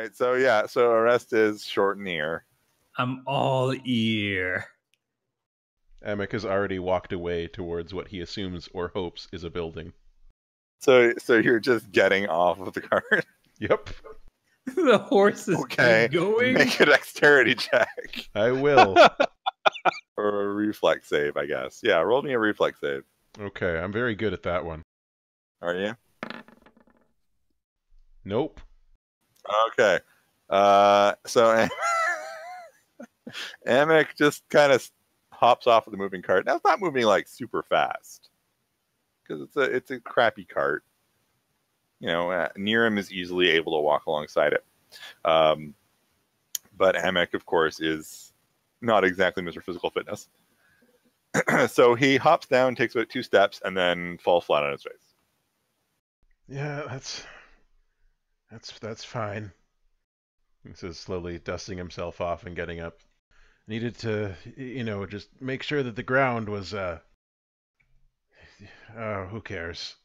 right, so yeah, so Aoresta is short and ear. I'm all ear. Amek has already walked away towards what he assumes or hopes is a building. So you're just getting off of the cart. Yep. The horse is going. Make a dexterity check. I will. Or a reflex save, I guess. Yeah, roll me a reflex save. Okay, I'm very good at that one. Are you? Nope. Okay. So Amek just kind of hops off of the moving cart. Now it's not moving like super fast because it's a crappy cart. You know, Niiram is easily able to walk alongside it. But Amek, of course, is not exactly Mr. Physical Fitness. So he hops down, takes about 2 steps, and then falls flat on his face. Yeah, that's fine. He says, slowly dusting himself off and getting up. Needed to, just make sure that the ground was, who cares?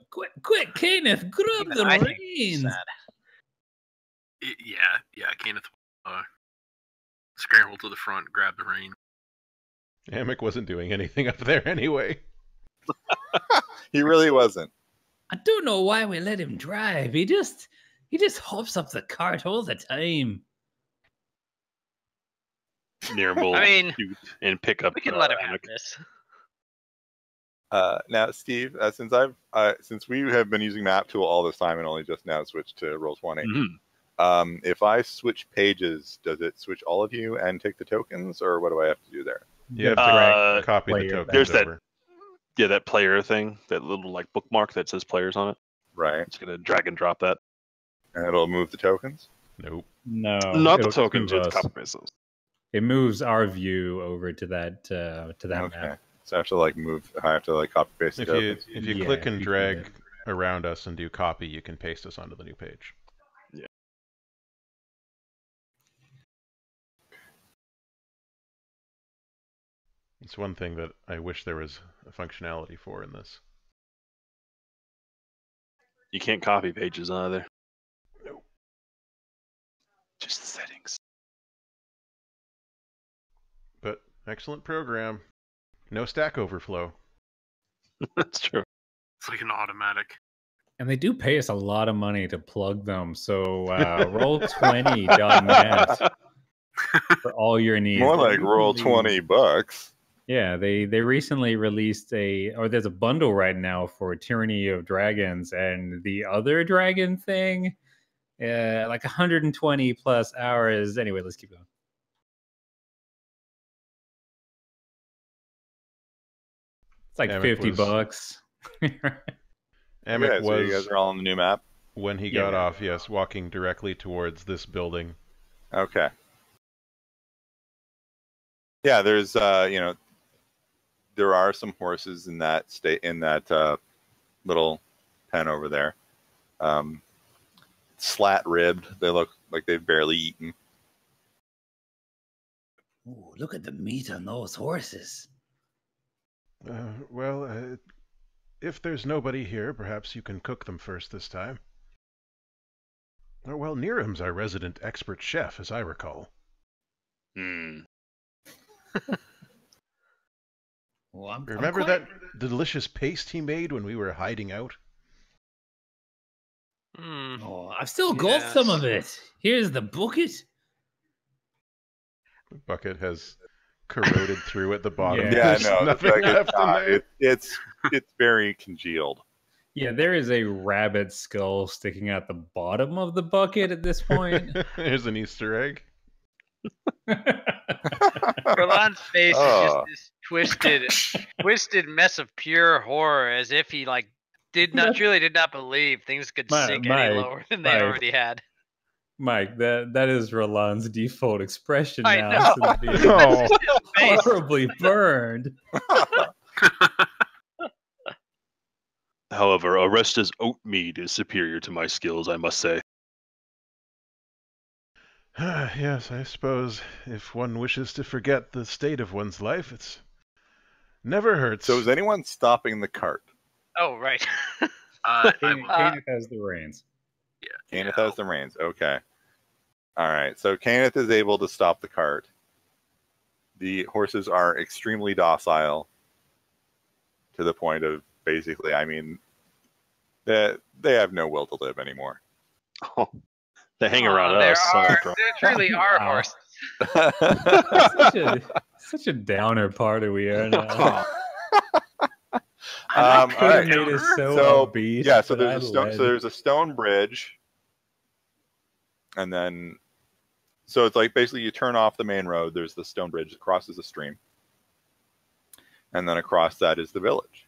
Quick, Caeneth, grab the reins. Yeah, Caeneth scrambled to the front, grabbed the rein. Amek wasn't doing anything up there anyway. He really wasn't. I don't know why we let him drive. He just hops up the cart all the time. Niiram will shoot and pick up. We can let him have this. Now, Steve, since we have been using Map Tool all this time and only just now switched to Roll20, if I switch pages, does it switch all of you and take the tokens, or what do I have to do there? You have to copy the tokens. There's over. that player thing, that little like bookmark that says players on it. Right. It's gonna drag and drop that. And it'll move the tokens? Nope. No, not the tokens. It's copy paste. It moves our view over to that map. So I have to copy paste the tokens. If you click and drag around us and do copy, you can paste us onto the new page. Yeah. It's one thing that I wish there was a functionality for in this. You can't copy pages either. Nope. Just the settings. But excellent program. No Stack Overflow. That's true. It's like an automatic. And they do pay us a lot of money to plug them. So roll20.net for all your needs. More like roll $20. Yeah, they recently released there's a bundle right now for Tyranny of Dragons and the other dragon thing. Like 120 plus hours. Anyway, let's keep going. It's like $50. Amek was. So you guys are all on the new map? When he got off, yes, walking directly towards this building. Okay. Yeah, there's there are some horses in that little pen over there. Slat ribbed. They look like they've barely eaten. Ooh, look at the meat on those horses. If there's nobody here, perhaps you can cook them first this time. Oh, well, Niiram's our resident expert chef, as I recall. Well, Remember that delicious paste he made when we were hiding out? Oh, I've still got some of it. Here's the bucket. The bucket has corroded through at the bottom. Yeah, There's nothing left in there. It's very congealed. Yeah, there is a rabbit skull sticking out the bottom of the bucket at this point. Here's an Easter egg. Rheland's face is just this twisted mess of pure horror, as if he truly did not believe things could sink any lower than they already had. Mike, that is Rheland's default expression I now. know. Since being horribly burned. However, Aoresta's oat mead is superior to my skills, I must say. Yes, I suppose if one wishes to forget the state of one's life, it's never hurts. So is anyone stopping the cart? Oh, right. Caeneth has the reins. Yeah. Caeneth has the reins. Okay. All right, so Caeneth is able to stop the cart. The horses are extremely docile to the point of basically, I mean, they have no will to live anymore. Oh, they hang around us. There truly are Wow. horses. Such a downer party we are now. All Could have right. made it so upbeat. Yeah, so but there's a stone bridge, and then so it's like basically you turn off the main road. There's the stone bridge that crosses a stream, and then across that is the village.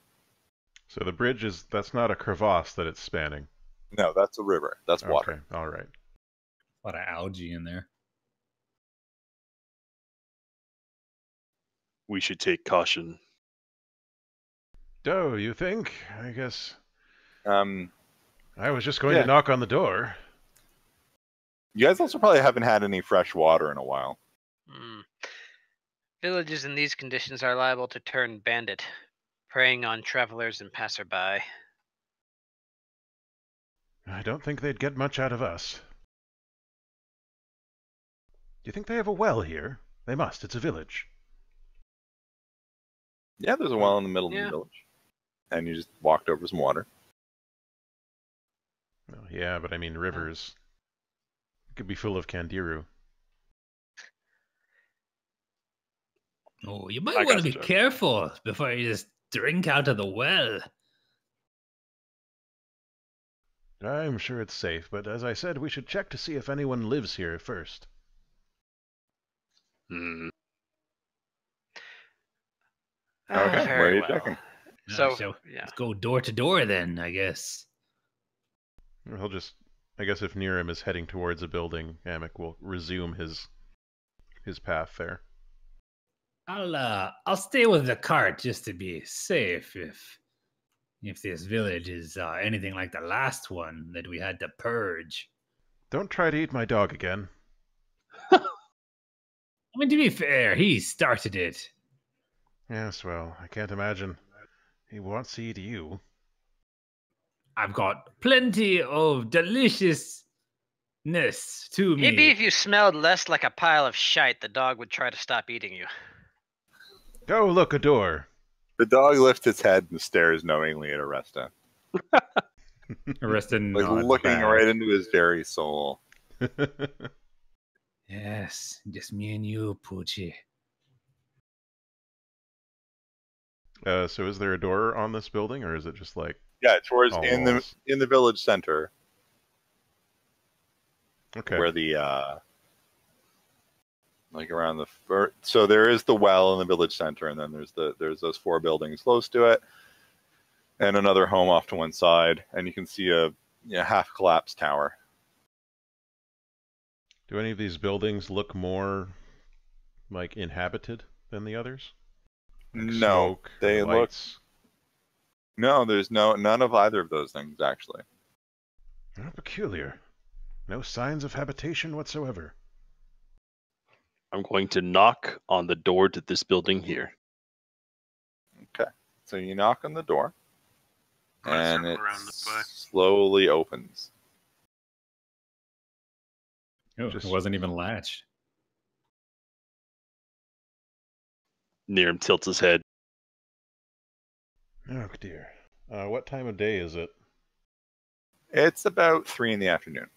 So the bridge that's not a crevasse that it's spanning. No, that's a river. That's water. Okay, all right. A lot of algae in there. We should take caution. Oh, you think? I guess. Um, I was just going to knock on the door. You guys also probably haven't had any fresh water in a while. Villages in these conditions are liable to turn bandit, preying on travelers and passerby. I don't think they'd get much out of us. Do you think they have a well here? They must. It's a village. Yeah, there's a well in the middle of the village. And you just walked over some water. Well, yeah, but I mean rivers. It could be full of Candiru. Oh, you might want to be careful before you just drink out of the well. I'm sure it's safe, but as I said, we should check to see if anyone lives here first. Okay, where are you checking? So let's go door to door then, I guess. He'll just, I guess if Niiram is heading towards a building, Amek will resume his path there. I'll stay with the cart just to be safe if this village is anything like the last one that we had to purge. Don't try to eat my dog again. I mean, to be fair, he started it. Yes, well, I can't imagine he wants to eat you. I've got plenty of deliciousness to me. Maybe if you smelled less like a pile of shite, the dog would try to stop eating you. Go look a door. The dog lifts its head and stares knowingly at Aoresta. Aoresta like looking back. right into his very soul. Yes, just me and you, Poochie. So is there a door on this building, or is it just like... Yeah, towards in the village center. Okay. Where the like around the so there is the well in the village center, and then there's those 4 buildings close to it, and another home off to one side, and you can see a half collapsed tower. Do any of these buildings look more like inhabited than the others? Like no, smoke, they look. No, there's none of either of those things actually. How peculiar. No signs of habitation whatsoever. I'm going to knock on the door to this building here. Okay, so you knock on the door, and it this way. slowly opens. Oh, it wasn't even latched. Niiram tilts his head. Oh dear. What time of day is it? It's about 3 in the afternoon.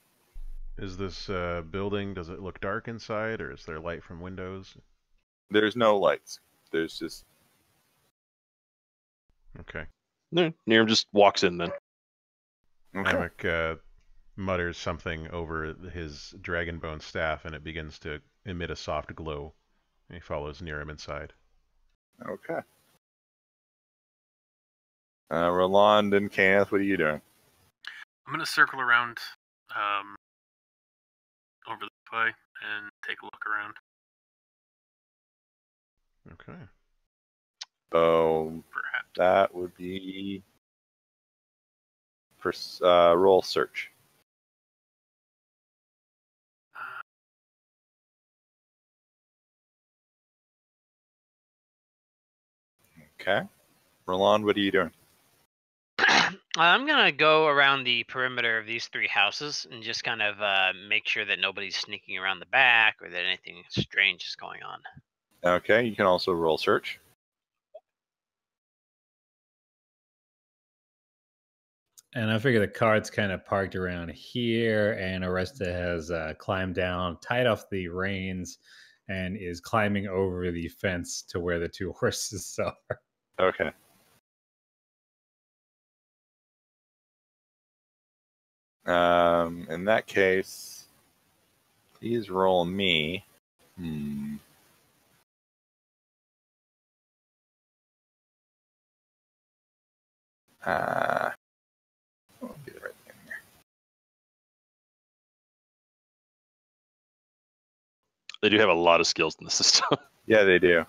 Is this building, does it look dark inside, or is there light from windows? There's no lights. There's just... Okay. No, Niiram just walks in then. Okay. Amek mutters something over his dragonbone staff, and it begins to emit a soft glow. He follows Niiram inside. Okay. Rheland and Caeneth, what are you doing? I'm going to circle around over this way and take a look around. Okay. So Perhaps. that would be roll search. Okay. Rheland, what are you doing? I'm gonna go around the perimeter of these 3 houses and just kind of make sure that nobody's sneaking around the back or that anything strange is going on. Okay, you can also roll search. And I figure the cart's kind of parked around here, and Aoresta has climbed down, tied off the reins, and is climbing over the fence to where the 2 horses are. Okay. In that case, please roll me. Won't be the right thing here. They do have a lot of skills in the system. Yeah, they do.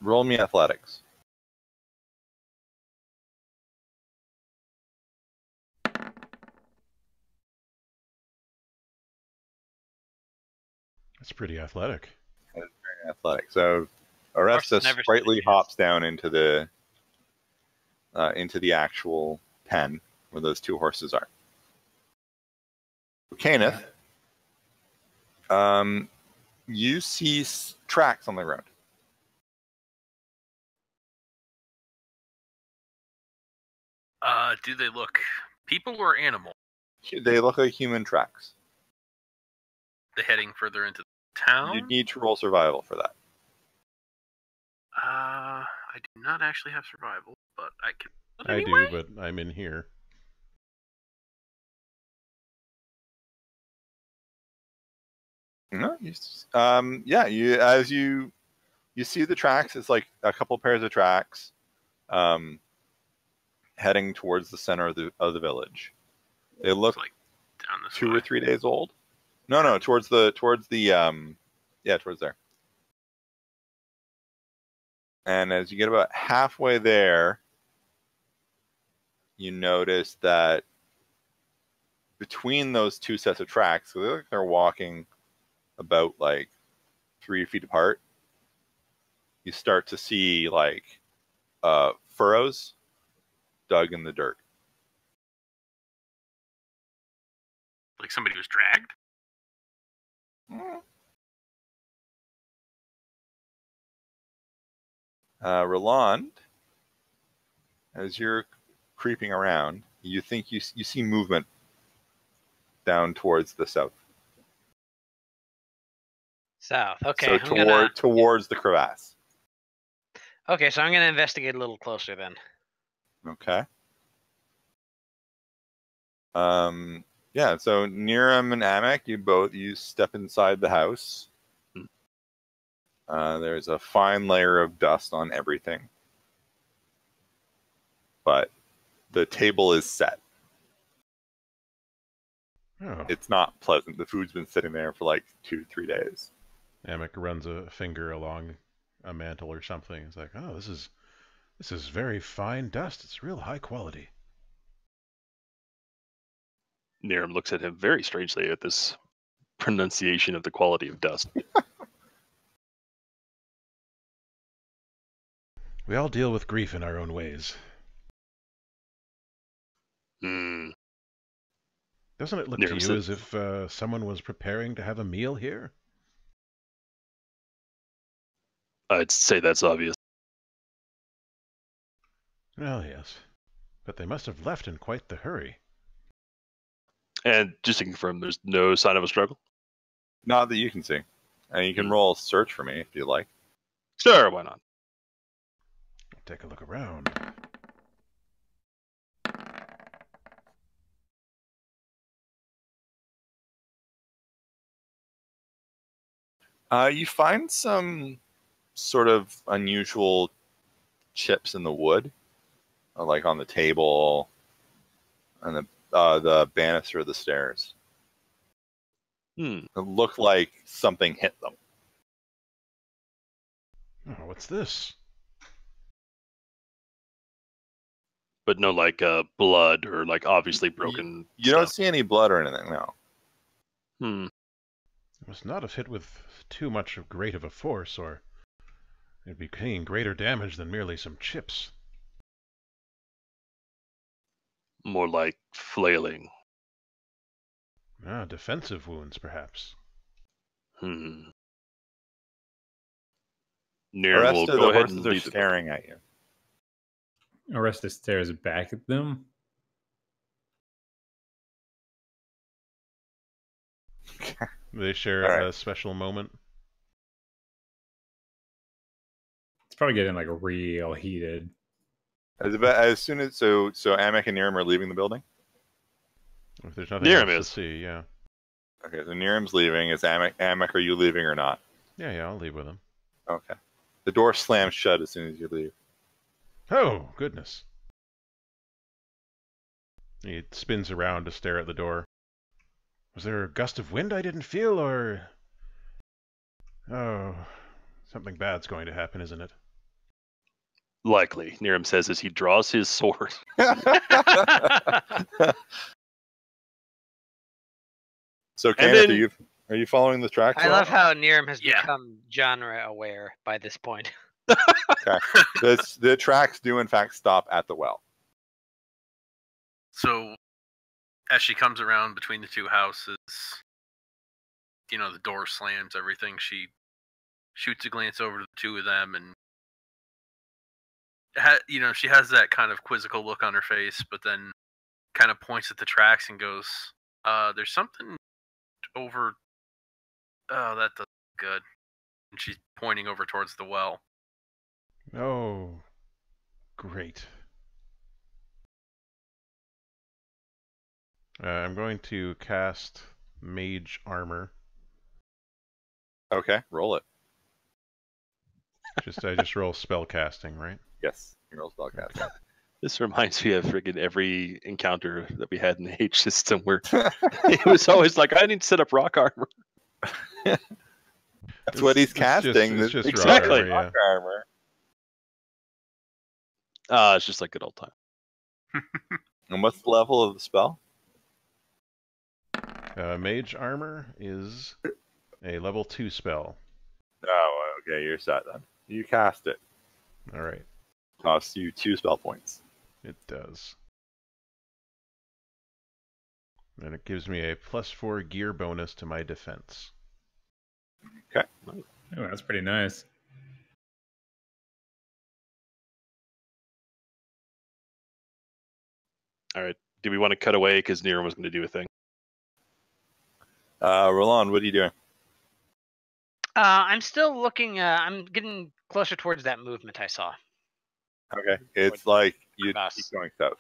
Roll me athletics. That's pretty athletic. That is very athletic. So Aoresta sprightly hops down into the actual pen where those 2 horses are. Caeneth, you see tracks on the ground. Do they look people or animal? They look like human tracks. They heading further into town? You need to roll survival for that. I do not actually have survival, but I can. I do, but I'm in here. No, yeah. As you see the tracks, it's like a couple pairs of tracks, heading towards the center of the village. They look like down this 2 way. or 3 days old. No, towards there. And as you get about halfway there, you notice that between those 2 sets of tracks, so they look like they're walking about like 3 feet apart, you start to see like furrows dug in the dirt. Like somebody was dragged? Rheland, as you're creeping around, you think you see movement down towards the south. South. Okay. So towards the crevasse. Okay, so I'm gonna investigate a little closer then. Okay. Yeah, so Niiram and Amek, you step inside the house. There's a fine layer of dust on everything. But the table is set. Oh. It's not pleasant. The food's been sitting there for like 2-3 days. Amek runs a finger along a mantle or something. It's like, oh, this is very fine dust. It's real high quality. Niiram looks at him very strangely at this pronunciation of the quality of dust. We all deal with grief in our own ways. Hmm. Doesn't it look Niiram to you as if someone was preparing to have a meal here? I'd say that's obvious. Well, yes. But they must have left in quite the hurry. And just to confirm, there's no sign of a struggle? Not that you can see. And you can roll search for me if you like. Sure, why not? Take a look around. You find some sort of unusual chips in the wood, like on the table and the banister of the stairs. It looked like something hit them. Oh, what's this? But no, like blood or like obviously broken. You don't see any blood or anything, no. It must not have hit with too much of great of a force, or it'd be causing greater damage than merely some chips. More like flailing. Ah, defensive wounds, perhaps. Niiram will Aoresta, go the ahead and horses are lead the staring at you. Aoresta stares back at them. They share All right. a special moment. It's probably getting like real heated. As soon as so Amek and Niiram are leaving the building. If there's nothing Niiram else is. to see, yeah. Okay, so Niram's leaving. Is Amek, are you leaving or not? Yeah, I'll leave with him. Okay. The door slams shut as soon as you leave. Oh, goodness. He spins around to stare at the door. Was there a gust of wind I didn't feel, or... Oh, something bad's going to happen, isn't it? Likely, Niiram says as he draws his sword. So, And Caeneth, then- are you following the tracks? I love how Niiram has Yeah. become genre aware by this point. Okay. The tracks do in fact stop at the well. So, as she comes around between the two houses, the door slams, everything. She shoots a glance over to the two of them, and she has that kind of quizzical look on her face, but then kind of points at the tracks and goes, "There's something over. Oh, that doesn't look good." And she's pointing over towards the well. Oh, great. I'm going to cast Mage Armor. Okay, roll it. I just roll spell casting, right? Yes, you roll spellcasting. This reminds me of friggin' every encounter that we had in the H system where it was always like, I need to set up rock armor. That's what he's casting. It's just Exactly. rock armor, armor. It's just like good old time. And what's the level of the spell? yeah. Mage Armor is a level 2 spell. Oh, okay, you're set then. You cast it. All right, Costs you 2 spell points. it does. And it gives me a +4 gear bonus to my defense. Okay. Oh, that's pretty nice. All right. Do we want to cut away because Niiram was going to do a thing? Rheland, what are you doing? I'm still looking. I'm getting closer towards that movement I saw. Okay, it's like you Us. keep going south.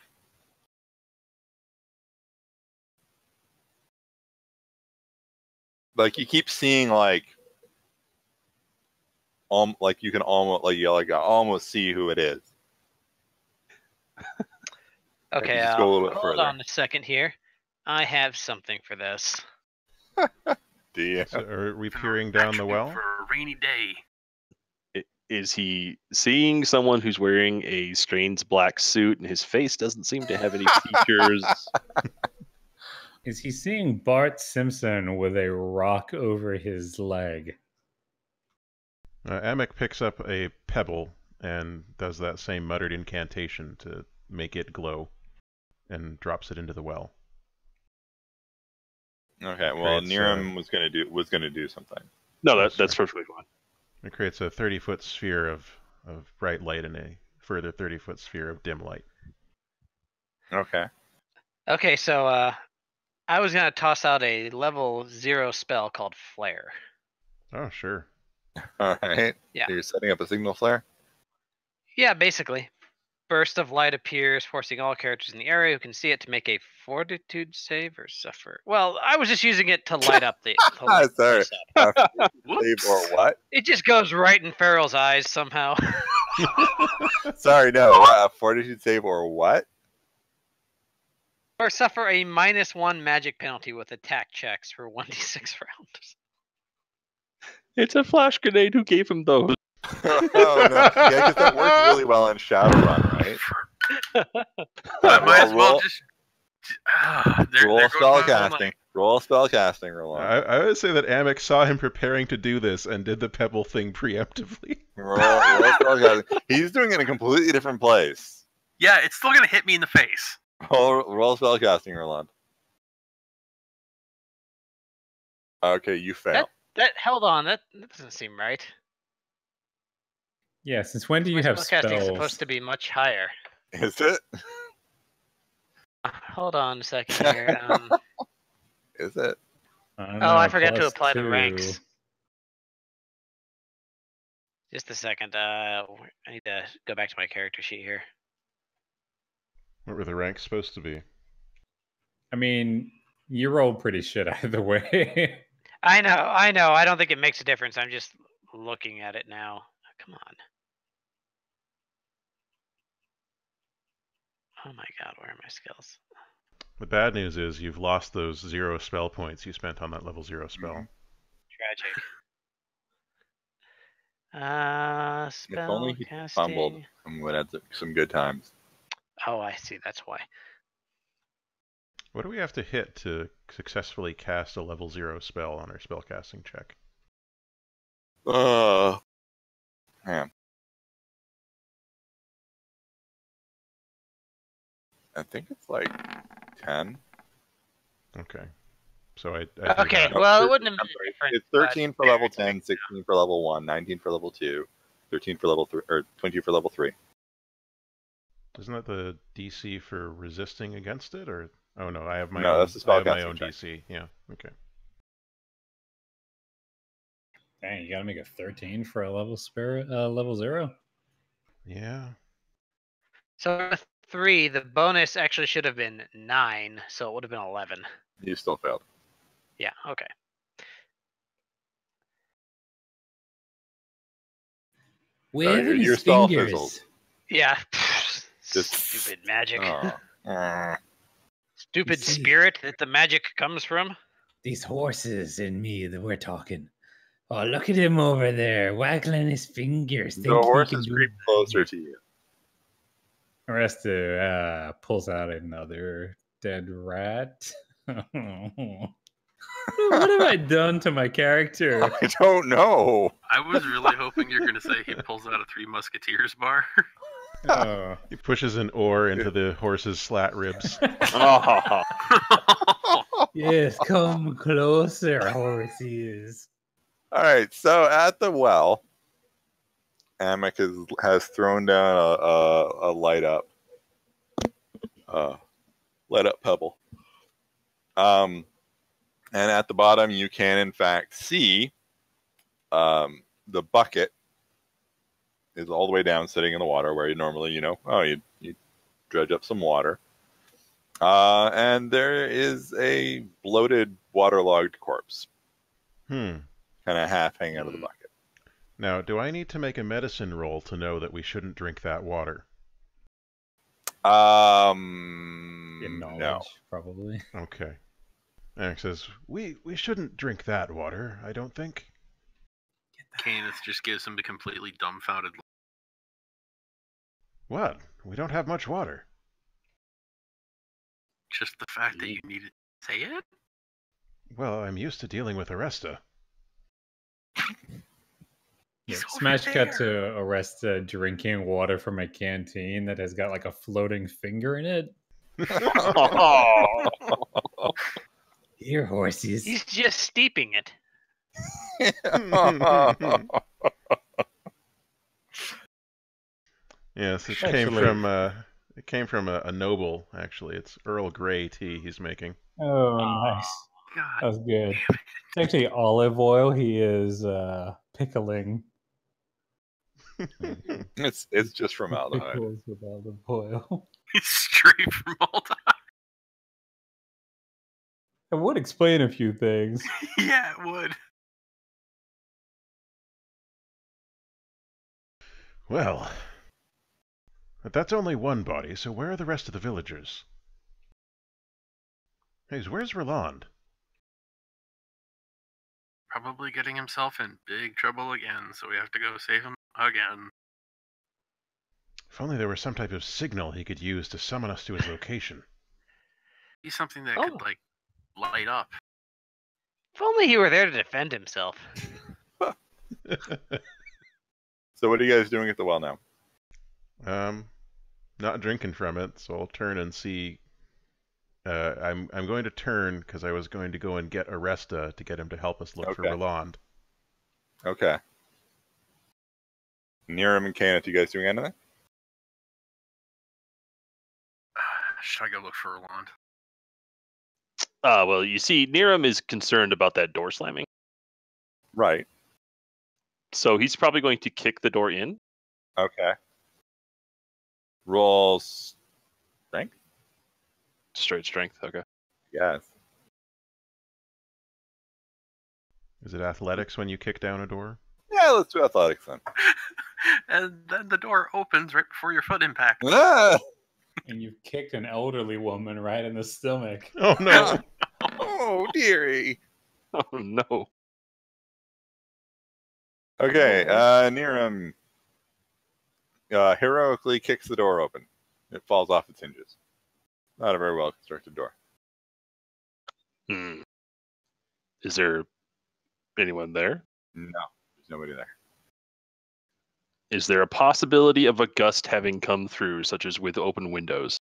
Like you keep seeing like you can almost almost see who it is. Okay, just go a little bit hold further. on a second here. I have something for this. Do you? So are we peering down the well? For a rainy day. Is he seeing someone who's wearing a strange black suit and his face doesn't seem to have any features? Is he seeing Bart Simpson with a rock over his leg? Amek picks up a pebble and does that same muttered incantation to make it glow, and drops it into the well. Okay, well, Creates, Niiram was gonna do something. No, Oh, that's perfectly fine. It creates a 30-foot sphere of bright light and a further 30-foot sphere of dim light. Okay. Okay, so I was gonna toss out a level 0 spell called Flare. Oh, sure. All right. Yeah. So you're setting up a signal flare. Yeah, basically. Burst of light appears, forcing all characters in the area who can see it to make a fortitude save or suffer. Well, I was just using it to light up the. to light the Sorry. place up. Save or what? It just goes right in Farrell's eyes somehow. Sorry, no. Fortitude save or what? Or suffer a -1 magic penalty with attack checks for 1d6 rounds. It's a flash grenade. Who gave him those? Oh no! Yeah, because that works really well in Shadowrun, right? I might as well roll, just. roll there goes my whole spellcasting. night. Roll spellcasting, Rheland. I would say that Amek saw him preparing to do this and did the pebble thing preemptively. Roll spellcasting. He's doing it in a completely different place. Yeah, it's still gonna hit me in the face. Roll spellcasting, Rheland. Okay, you fail. Hold on, that doesn't seem right. Yeah, since when do you My have spellcasting is spells? supposed to be much higher. Is it? Hold on a second here. Is it? I forgot to apply the +2. ranks. Just a second. I need to go back to my character sheet here. What were the ranks supposed to be? I mean, you rolled pretty shit either way. I know. I don't think it makes a difference. I'm just looking at it now. Come on. Oh my god, where are my skills? The bad news is you've lost those 0 spell points you spent on that level 0 spell. Tragic. If only he Spell fumbled, casting. and would have some good times. Oh, I see. That's why. What do we have to hit to successfully cast a level 0 spell on our spellcasting check? Man. I think it's like 10. Okay. So I Okay, that. well, it wouldn't have made a difference. It's 13 for level 10, 16 for level 1, 19 for level 2, 13 for level 3, or 20 for level 3. Isn't that the DC for resisting against it, or oh no, I have my No, own. that's the I have my spellcasting own check. DC. Yeah. Okay. Dang, you gotta make a 13 for a level 0. Yeah. So with 3, the bonus actually should have been 9, so it would have been 11. You still failed. Yeah. Okay. With your his stall fingers. fizzles. Yeah. Just- Stupid magic. Oh. Stupid You see- spirit that the magic comes from. These horses and me that we're talking. Oh, look at him over there, waggling his fingers. The Think he horse can is do creep closer to you. Aoresta pulls out another dead rat. What have I done to my character? I don't know. I was really hoping you're going to say he pulls out a Three Musketeers bar. Oh. He pushes an oar into the horse's slat ribs. Oh, Yes, come closer, horses. All right, so at the well, Amek has thrown down a light up pebble. And at the bottom, you can in fact see the bucket is all the way down, sitting in the water where you normally, you dredge up some water. And there is a bloated, waterlogged corpse, kind of half hanging out of the bucket. Now, do I need to make a medicine roll to know that we shouldn't drink that water? In knowledge, No. Okay. probably. Amek says, we shouldn't drink that water, I don't think. Caeneth just gives him a completely dumbfounded look. What? We don't have much water. Just the fact that you needed to say it? Well, I'm used to dealing with Aoresta. Yeah, He's over smash cut to there. Aoresta drinking water from a canteen that has got like a floating finger in it. Here, horses. He's just steeping it. Yes, it Actually- came from a noble. Actually, it's Earl Grey tea he's making. Oh, nice. God. That was good. It's actually olive oil he is pickling. It's just formaldehyde. Pickles with olive oil. He's straight from Malta. It would explain a few things. Yeah, it would. Well, but that's only one body, so where are the rest of the villagers? Hey, where's Rheland? Probably getting himself in big trouble again, so we have to go save him again. If only there was some type of signal he could use to summon us to his location. He's something that Oh. could, light up. If only he were there to defend himself. So what are you guys doing at the well now? Not drinking from it, so I'll turn and see I'm going to turn because I was going to go and get Aoresta to get him to help us look for Rheland. Okay. Niiram and Caeneth, you guys doing anything? Should I go look for Rheland? Well, you see, Niiram is concerned about that door slamming. Right. So he's probably going to kick the door in. Okay. Roll strength? Straight strength, okay. Yes. Is it athletics when you kick down a door? Yeah, let's do athletics then. And then the door opens right before your foot impacts. Ah! And you've kicked an elderly woman right in the stomach. Oh no! Oh, dearie. Oh, no. Okay, Niiram heroically kicks the door open. It falls off its hinges. Not a very well constructed door. Is there anyone there? No, there's nobody there. Is there a possibility of a gust having come through, such as with open windows?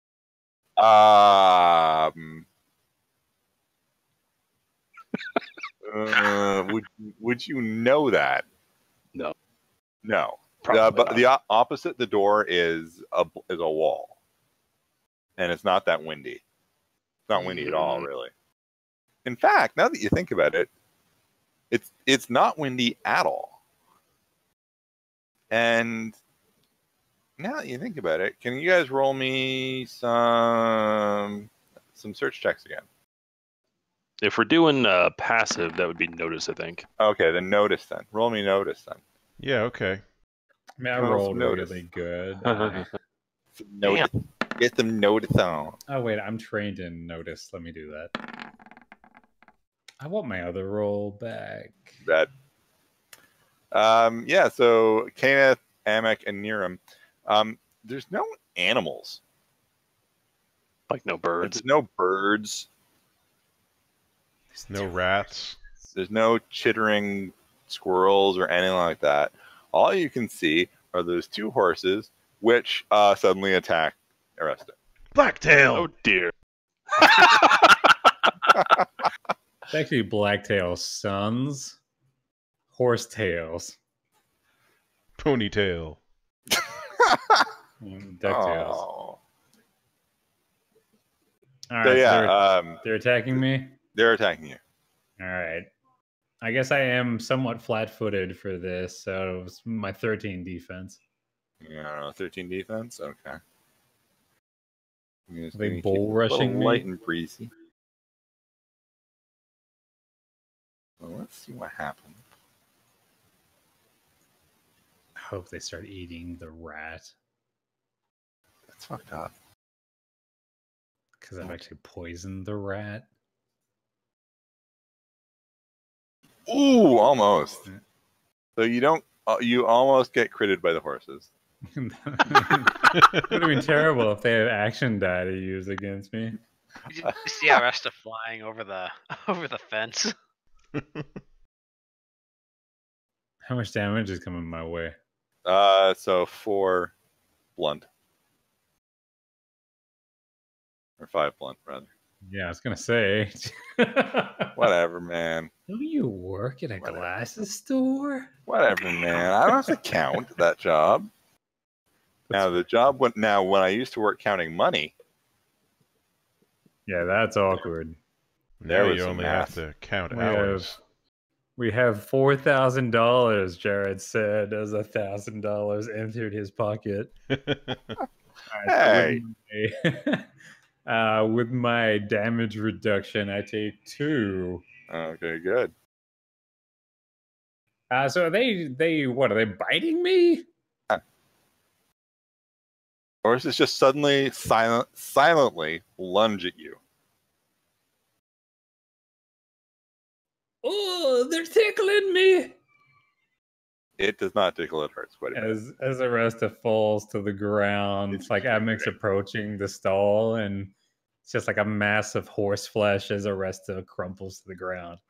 Would you know that? No. No. Probably But the opposite the door is a wall, and it's not that windy. It's not windy at all, really. In fact, now that you think about it, it's not windy at all. And now that you think about it, can you guys roll me some search checks again? If we're doing passive, that would be notice, I think. Okay, then notice then. Roll me notice then. Yeah, okay. I mean, I Roll rolled some notice. really good. Notice. Get some notice on. Oh, wait, I'm trained in notice. Let me do that. I want my other roll back. Bad. Yeah, so Caeneth, Amek, and Niiram. There's no animals. Like no birds. There's no birds. No rats. There's no chittering squirrels or anything like that. All you can see are those two horses, which suddenly attack Aoresta. Blacktail! Oh dear. It's actually Blacktail's sons. Horsetails. Ponytail. DuckTales. Oh. All right, So yeah, they're attacking me? they're attacking you. All right. I guess I am somewhat flat-footed for this, so it's my 13 defense. Yeah, 13 defense. Okay. Are they bull rushing me? Light and breezy. Well, let's see what happens. I hope they start eating the rat. That's fucked up. Because I've actually poisoned the rat. Ooh, almost. So you don't. You almost get critted by the horses. It would have been terrible if they had action die to use against me. You see Aoresta flying over the fence. How much damage is coming my way? So 4 blunt. Or 5 blunt, rather. Yeah, I was gonna say. Whatever, man. Do you work at a glasses store? Whatever, man. I don't have to count that job. Now the job when I used to work counting money. Yeah, that's awkward. There Now was you some only math. have to count hours. We have $4,000, Jared said, as $1,000 entered his pocket. Hey. With my damage reduction, I take 2. Okay, good. So are they what? Are they biting me? Horses just suddenly silently lunge at you. Oh, they're tickling me. It does not tickle, it hurts quite a bit. As Aoresta falls to the ground, it's like Amek's approaching the stall, and it's just like a mass of horse flesh as Aoresta crumples to the ground.